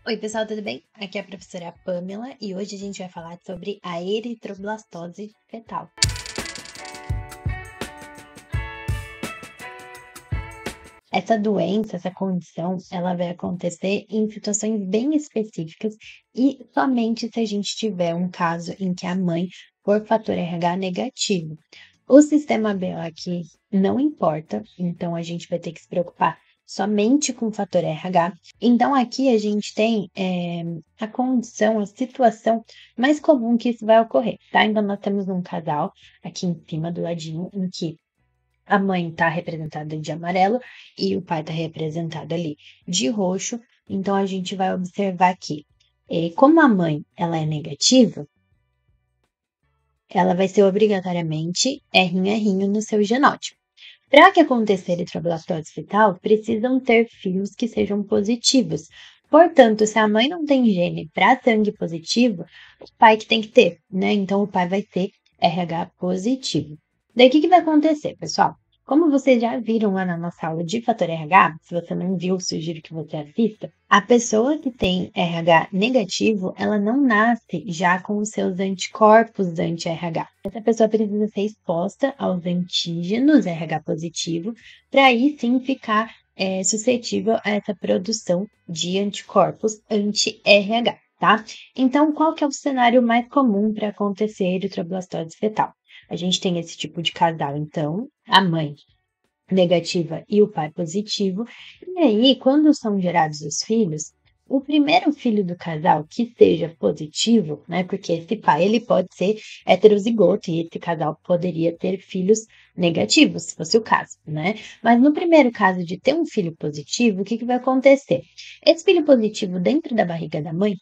Oi, pessoal, tudo bem? Aqui é a professora Pamela e hoje a gente vai falar sobre a eritroblastose fetal. Essa doença, essa condição, ela vai acontecer em situações bem específicas e somente se a gente tiver um caso em que a mãe for fator RH negativo. O sistema BO aqui não importa, então a gente vai ter que se preocupar somente com o fator RH. Então aqui a gente tem a condição, a situação mais comum que isso vai ocorrer, tá? Então nós temos um casal aqui em cima do ladinho em que a mãe está representada de amarelo e o pai está representado ali de roxo. Então a gente vai observar que, como a mãe ela é negativa, ela vai ser obrigatoriamente R no seu genótipo. Para que aconteça eritroblastose fetal, precisam ter filhos que sejam positivos. Portanto, se a mãe não tem gene para sangue positivo, o pai que tem que ter, né? Então o pai vai ter RH positivo. Daí o que vai acontecer, pessoal? Como vocês já viram lá na nossa aula de fator RH, se você não viu, sugiro que você assista. A pessoa que tem RH negativo, ela não nasce já com os seus anticorpos anti-RH. Essa pessoa precisa ser exposta aos antígenos RH positivo para aí sim ficar suscetível a essa produção de anticorpos anti-RH, tá? Então, qual que é o cenário mais comum para acontecer eritroblastose fetal? A gente tem esse tipo de casal, então, a mãe negativa e o pai positivo. E aí, quando são gerados os filhos, o primeiro filho do casal que seja positivo, né? Porque esse pai ele pode ser heterozigoto e esse casal poderia ter filhos negativos, se fosse o caso, né? Mas no primeiro caso de ter um filho positivo, o que vai acontecer? Esse filho positivo dentro da barriga da mãe,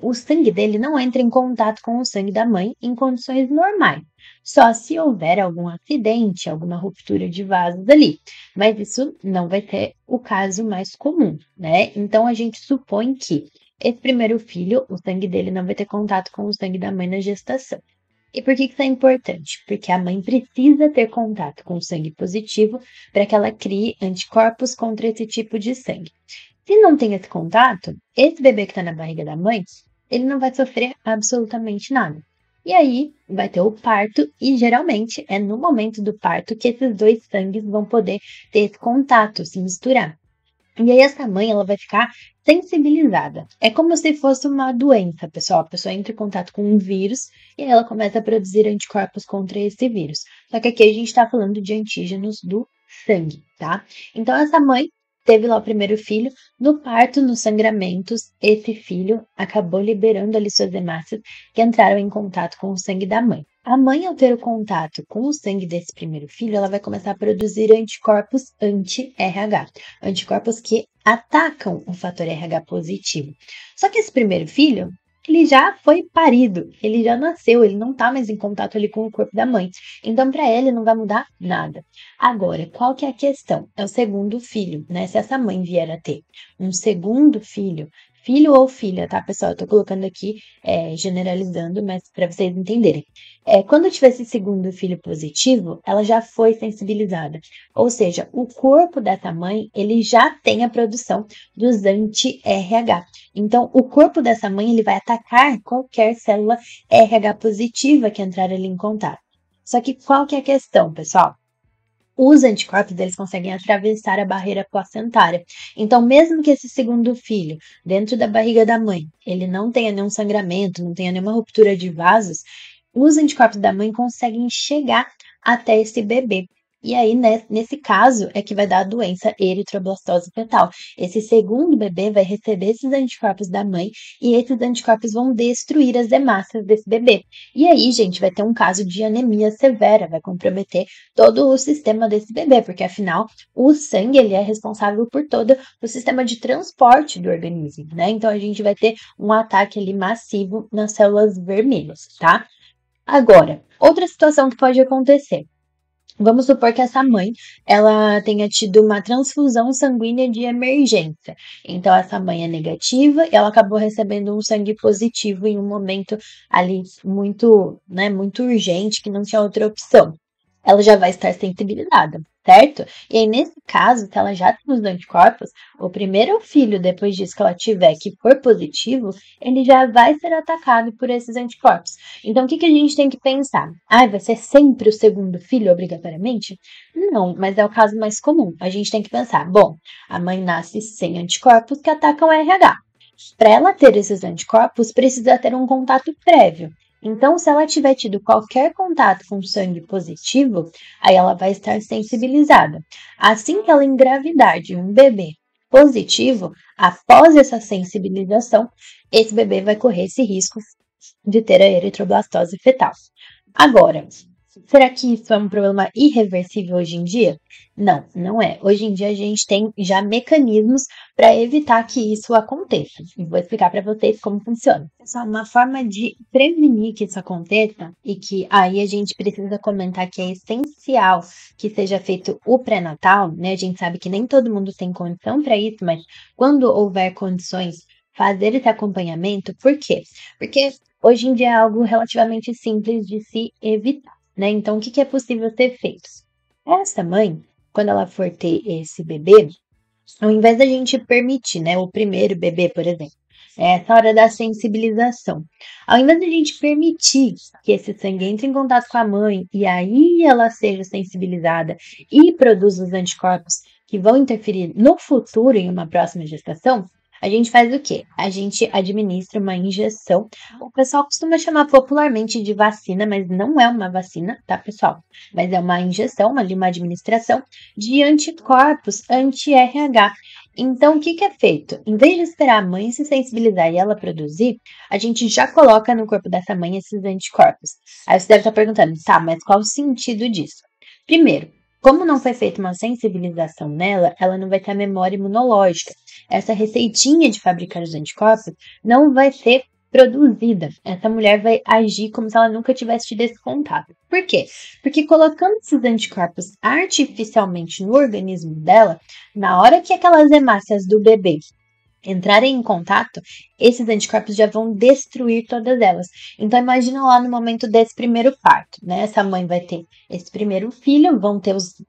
o sangue dele não entra em contato com o sangue da mãe em condições normais. Só se houver algum acidente, alguma ruptura de vasos ali. Mas isso não vai ser o caso mais comum, né? Então a gente supõe que esse primeiro filho, o sangue dele não vai ter contato com o sangue da mãe na gestação. E por que isso é importante? Porque a mãe precisa ter contato com o sangue positivo para que ela crie anticorpos contra esse tipo de sangue. Se não tem esse contato, esse bebê que está na barriga da mãe, ele não vai sofrer absolutamente nada. E aí vai ter o parto, e geralmente é no momento do parto que esses dois sangues vão poder ter esse contato, se misturar. E aí essa mãe, ela vai ficar sensibilizada. É como se fosse uma doença, pessoal. A pessoa entra em contato com um vírus e aí ela começa a produzir anticorpos contra esse vírus. Só que aqui a gente está falando de antígenos do sangue, tá? Então essa mãe teve lá o primeiro filho, no parto, nos sangramentos, esse filho acabou liberando ali suas hemácias que entraram em contato com o sangue da mãe. A mãe, ao ter o contato com o sangue desse primeiro filho, ela vai começar a produzir anticorpos anti-RH, anticorpos que atacam o fator RH positivo. Só que esse primeiro filho, ele já foi parido, ele já nasceu, ele não tá mais em contato ali com o corpo da mãe. Então, para ele, não vai mudar nada. Agora, qual que é a questão? É o segundo filho, né? Se essa mãe vier a ter um segundo filho, filho ou filha, tá, pessoal? Eu tô colocando aqui, generalizando, mas para vocês entenderem. Quando tiver esse segundo filho positivo, ela já foi sensibilizada. Ou seja, o corpo dessa mãe, ele já tem a produção dos anti-RH. Então, o corpo dessa mãe, ele vai atacar qualquer célula RH positiva que entrar ali em contato. Só que qual que é a questão, pessoal? Os anticorpos, eles conseguem atravessar a barreira placentária. Então, mesmo que esse segundo filho, dentro da barriga da mãe, ele não tenha nenhum sangramento, não tenha nenhuma ruptura de vasos, os anticorpos da mãe conseguem chegar até esse bebê. E aí, nesse caso, é que vai dar a doença eritroblastose fetal. Esse segundo bebê vai receber esses anticorpos da mãe e esses anticorpos vão destruir as hemácias desse bebê. E aí, gente, vai ter um caso de anemia severa, vai comprometer todo o sistema desse bebê, porque afinal, o sangue ele é responsável por todo o sistema de transporte do organismo, né? Então, a gente vai ter um ataque ali massivo nas células vermelhas, tá? Agora, outra situação que pode acontecer. Vamos supor que essa mãe, ela tenha tido uma transfusão sanguínea de emergência. Então, essa mãe é negativa e ela acabou recebendo um sangue positivo em um momento ali muito, né, muito urgente, que não tinha outra opção. Ela já vai estar sensibilizada, certo? E aí, nesse caso, se ela já tem os anticorpos, o primeiro filho, depois disso que ela tiver, que for positivo, ele já vai ser atacado por esses anticorpos. Então, o que a gente tem que pensar? Ah, vai ser sempre o segundo filho, obrigatoriamente? Não, mas é o caso mais comum. A gente tem que pensar, bom, a mãe nasce sem anticorpos que atacam o RH. Para ela ter esses anticorpos, precisa ter um contato prévio. Então, se ela tiver tido qualquer contato com sangue positivo, aí ela vai estar sensibilizada. Assim que ela engravidar de um bebê positivo, após essa sensibilização, esse bebê vai correr esse risco de ter a eritroblastose fetal. Agora, será que isso é um problema irreversível hoje em dia? Não, não é. Hoje em dia a gente tem já mecanismos para evitar que isso aconteça. E vou explicar para vocês como funciona. Pessoal, uma forma de prevenir que isso aconteça e que aí a gente precisa comentar que é essencial que seja feito o pré-natal, né? A gente sabe que nem todo mundo tem condição para isso, mas quando houver condições, fazer esse acompanhamento. Por quê? Porque hoje em dia é algo relativamente simples de se evitar, né? Então, o que é possível ser feito? Essa mãe, quando ela for ter esse bebê, ao invés da gente permitir, né, o primeiro bebê, por exemplo, é essa hora da sensibilização. Ao invés da gente permitir que esse sangue entre em contato com a mãe e aí ela seja sensibilizada e produza os anticorpos que vão interferir no futuro em uma próxima gestação, a gente faz o quê? A gente administra uma injeção. O pessoal costuma chamar popularmente de vacina, mas não é uma vacina, tá, pessoal? Mas é uma injeção, uma administração de anticorpos anti-RH. Então, o que é feito? Em vez de esperar a mãe se sensibilizar e ela produzir, a gente já coloca no corpo dessa mãe esses anticorpos. Aí você deve estar perguntando, tá, mas qual o sentido disso? Primeiro, como não foi feita uma sensibilização nela, ela não vai ter a memória imunológica. Essa receitinha de fabricar os anticorpos não vai ser produzida. Essa mulher vai agir como se ela nunca tivesse tido esse contato. Por quê? Porque colocando esses anticorpos artificialmente no organismo dela, na hora que aquelas hemácias do bebê entrarem em contato, esses anticorpos já vão destruir todas elas. Então imagina lá no momento desse primeiro parto, né? Essa mãe vai ter esse primeiro filho,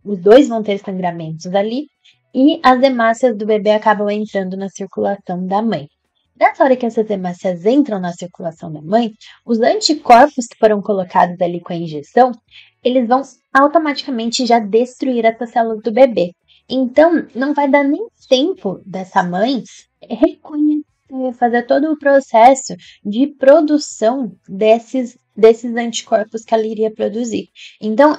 os dois vão ter sangramentos ali, e as hemácias do bebê acabam entrando na circulação da mãe. Nessa hora que essas hemácias entram na circulação da mãe, os anticorpos que foram colocados ali com a injeção, eles vão automaticamente já destruir essas células do bebê. Então, não vai dar nem tempo dessa mãe reconhecer, fazer todo o processo de produção desses anticorpos que ela iria produzir. Então,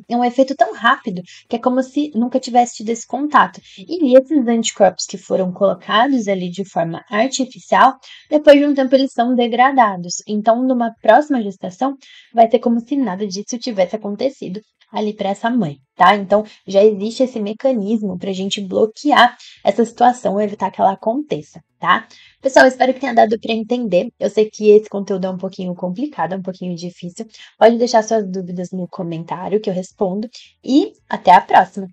é um efeito tão rápido que é como se nunca tivesse tido esse contato. E esses anticorpos que foram colocados ali de forma artificial, depois de um tempo eles são degradados. Então, numa próxima gestação, vai ser como se nada disso tivesse acontecido ali para essa mãe, tá? Então, já existe esse mecanismo para a gente bloquear essa situação, evitar que ela aconteça, tá? Pessoal, espero que tenha dado para entender. Eu sei que esse conteúdo é um pouquinho complicado, é um pouquinho difícil. Pode deixar suas dúvidas no comentário que eu respondo e até a próxima!